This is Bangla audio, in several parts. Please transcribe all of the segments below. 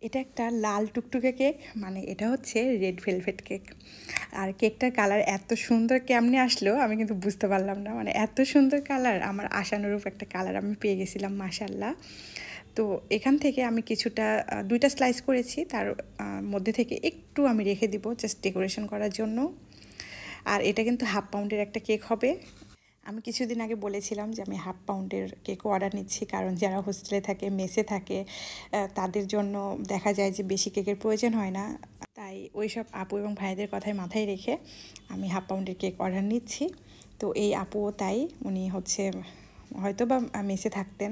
এটা একটা লাল টুকটুকে কেক, মানে এটা হচ্ছে রেড ভেলভেট কেক। আর কেকটার কালার এত সুন্দর কেমনে আসলো আমি কিন্তু বুঝতে পারলাম না, মানে এত সুন্দর কালার, আমার আশানুরূপ একটা কালার আমি পেয়ে গেছিলাম মাশাল্লাহ। তো এখান থেকে আমি কিছুটা 2টা স্লাইস করেছি, তার মধ্যে থেকে একটু আমি রেখে দিব জাস্ট ডেকোরেশন করার জন্য। আর এটা কিন্তু হাফ পাউন্ডের একটা কেক হবে। আমি কিছুদিন আগে বলেছিলাম যে আমি হাফ পাউন্ডের কেকও অর্ডার নিচ্ছি, কারণ যারা হোস্টেলে থাকে, মেসে থাকে, তাদের জন্য দেখা যায় যে বেশি কেকের প্রয়োজন হয় না। তাই ওই সব আপু এবং ভাইদের কথায় মাথায় রেখে আমি হাফ পাউন্ডের কেক অর্ডার নিচ্ছি। তো এই আপুও তাই, উনি হচ্ছে হয়তো বা মেসে থাকতেন,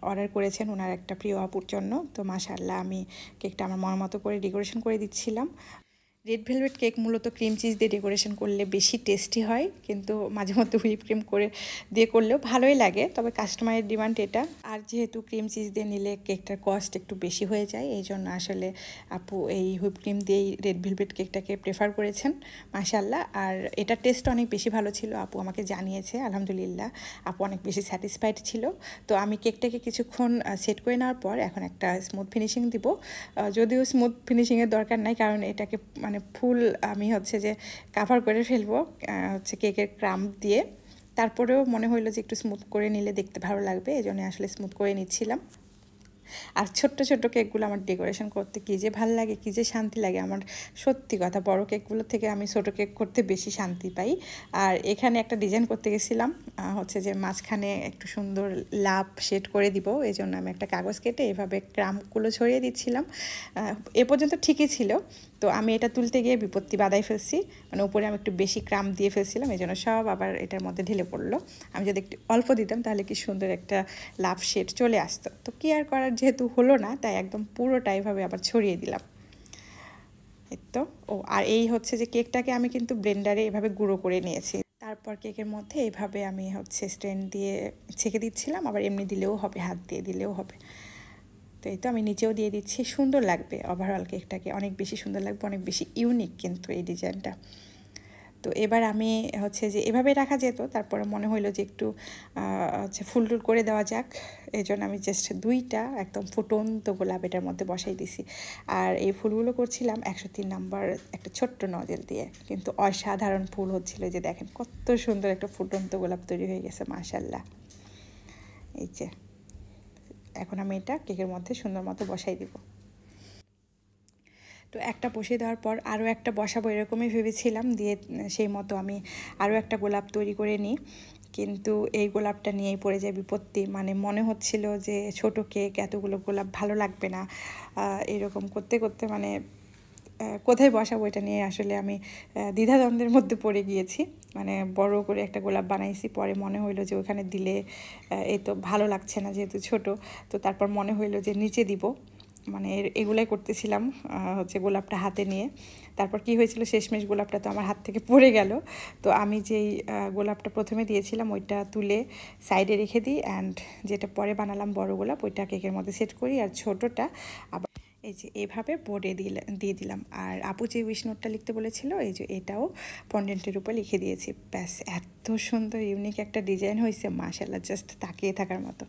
অর্ডার করেছেন ওনার একটা প্রিয় আপুর জন্য। তো মাশাআল্লাহ আমি কেকটা আমার মন মতো করে ডেকোরেশন করে দিচ্ছিলাম। রেড ভেলভেট কেক মূলত ক্রিম চিজ দিয়ে ডেকোরেশন করলে বেশি টেস্টি হয়, কিন্তু মাঝে মধ্যে হুইপ ক্রিম করে দিয়ে করলেও ভালোই লাগে, তবে কাস্টমারের ডিমান্ড এটা। আর যেহেতু ক্রিম চিজ দিয়ে নিলে কেকটার কস্ট একটু বেশি হয়ে যায়, এই জন্য আসলে আপু এই হুইপ ক্রিম দিয়েই রেড ভেলভেট কেকটাকে প্রেফার করেছেন মাশাআল্লাহ। আর এটার টেস্ট অনেক বেশি ভালো ছিল, আপু আমাকে জানিয়েছে। আলহামদুলিল্লাহ আপু অনেক বেশি স্যাটিসফাইড ছিল। তো আমি কেকটাকে কিছুক্ষণ সেট করে নেওয়ার পর এখন একটা স্মুথ ফিনিশিং দিব। যদিও স্মুথ ফিনিশিংয়ের দরকার নাই, কারণ এটাকে মানে ফুল আমি হচ্ছে যে কাভার করে ফেলবো হচ্ছে কেকের ক্রাম্ব দিয়ে। তারপরেও মনে হইলো যে একটু স্মুথ করে নিলে দেখতে ভালো লাগবে, এই জন্য আসলে স্মুথ করে নিচ্ছিলাম। আর ছোট্ট ছোট্ট কেকগুলো আমার ডেকোরেশন করতে কী যে ভালো লাগে, কী যে শান্তি লাগে। আমার সত্যি কথা, বড় কেকগুলো থেকে আমি ছোটো কেক করতে বেশি শান্তি পাই। আর এখানে একটা ডিজাইন করতে গেছিলাম, হচ্ছে যে মাঝখানে একটু সুন্দর লাভ শেড করে দিব, এই জন্য আমি একটা কাগজ কেটে এভাবে ক্রাম্পগুলো ছড়িয়ে দিচ্ছিলাম। এ পর্যন্ত ঠিকই ছিল। তো আমি এটা তুলতে গিয়ে বিপত্তি বাধাই ফেলছি, মানে উপরে আমি একটু বেশি ক্রাম্প দিয়ে ফেলছিলাম, এই জন্য সব আবার এটার মধ্যে ঢেলে পড়লো। আমি যদি একটু অল্প দিতাম তাহলে কি সুন্দর একটা লাভ শেড চলে আসতো। তো কি আর করার, যেহেতু হলো না তাই একদম পুরোটা এভাবে আবার ছড়িয়ে দিলাম। এই তো। আর এই হচ্ছে যে কেকটাকে আমি কিন্তু ব্লেন্ডারে এভাবে গুঁড়ো করে নিয়েছি। তারপর কেকের মধ্যে এইভাবে আমি হচ্ছে স্ট্যান্ড দিয়ে ছেঁকে দিচ্ছিলাম, আবার এমনি দিলেও হবে, হাত দিয়ে দিলেও হবে। তো এই তো আমি নিচেও দিয়ে দিচ্ছি, সুন্দর লাগবে। ওভারঅল কেকটাকে অনেক বেশি সুন্দর লাগবে, অনেক বেশি ইউনিক কিন্তু এই ডিজাইনটা। তো এবার আমি হচ্ছে যে এভাবে রাখা যেত, তারপরে মনে হইলো যে একটু হচ্ছে ফুল টুল করে দেওয়া যাক, এই জন্য আমি জাস্ট 2টা একদম ফুটন্ত গোলাপ এটার মধ্যে বসাই দিছি। আর এই ফুলগুলো করছিলাম 103 নাম্বার একটা ছোট্ট নজেল দিয়ে, কিন্তু অসাধারণ ফুল হচ্ছিল। যে দেখেন কত সুন্দর একটা ফুটন্ত গোলাপ তৈরি হয়ে গেছে মাশাআল্লাহ। এই যে এখন আমি এটা কেকের মধ্যে সুন্দর মতো বসাই দিব। তো একটা বসিয়ে দেওয়ার পর আরও একটা বসাবো এরকমই ভেবেছিলাম, দিয়ে সেই মতো আমি আরও একটা গোলাপ তৈরি করে নিই। কিন্তু এই গোলাপটা নিয়েই পড়ে যায় বিপত্তি, মানে মনে হচ্ছিল যে ছোট কেক এতগুলো গোলাপ ভালো লাগবে না, এরকম করতে করতে মানে কোথায় বসাবো এটা নিয়ে আসলে আমি দ্বিধাদ্বন্দ্বের মধ্যে পড়ে গিয়েছি। মানে বড় করে একটা গোলাপ বানাইছি, পরে মনে হইলো যে ওখানে দিলে এই তো ভালো লাগছে না যেহেতু ছোট। তো তারপর মনে হইলো যে নিচে দিব, মানে এগুলাই করতেছিলাম হচ্ছে গোলাপটা হাতে নিয়ে। তারপর কি হয়েছিল, শেষমেশ গোলাপটা তো আমার হাত থেকে পড়ে গেল। তো আমি যেই গোলাপটা প্রথমে দিয়েছিলাম ওইটা তুলে সাইডে রেখে দিই, অ্যান্ড যেটা পরে বানালাম বড় গোলাপ ওইটা কেকের মধ্যে সেট করি, আর ছোটোটা আবার এই যে এইভাবে বোর্ডে দিয়ে দিলাম। আর আপু যে উইশ নোটটা লিখতে বলেছিল, এই যে এটাও ফন্ডেন্টের উপর লিখে দিয়েছি। ব্যাস, এত সুন্দর ইউনিক একটা ডিজাইন হয়েছে মাশাআল্লাহ, জাস্ট তাকিয়ে থাকার মতো।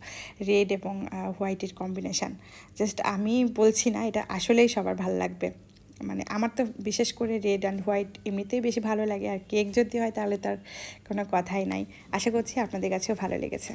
রেড এবং হোয়াইটের কম্বিনেশান, জাস্ট আমি বলছি না, এটা আসলেই সবার ভালো লাগবে। মানে আমার তো বিশেষ করে রেড অ্যান্ড হোয়াইট এমনিতেই বেশি ভালো লাগে, আর কেক যদি হয় তাহলে তার কোনো কথাই নাই। আশা করছি আপনাদের কাছেও ভালো লেগেছে।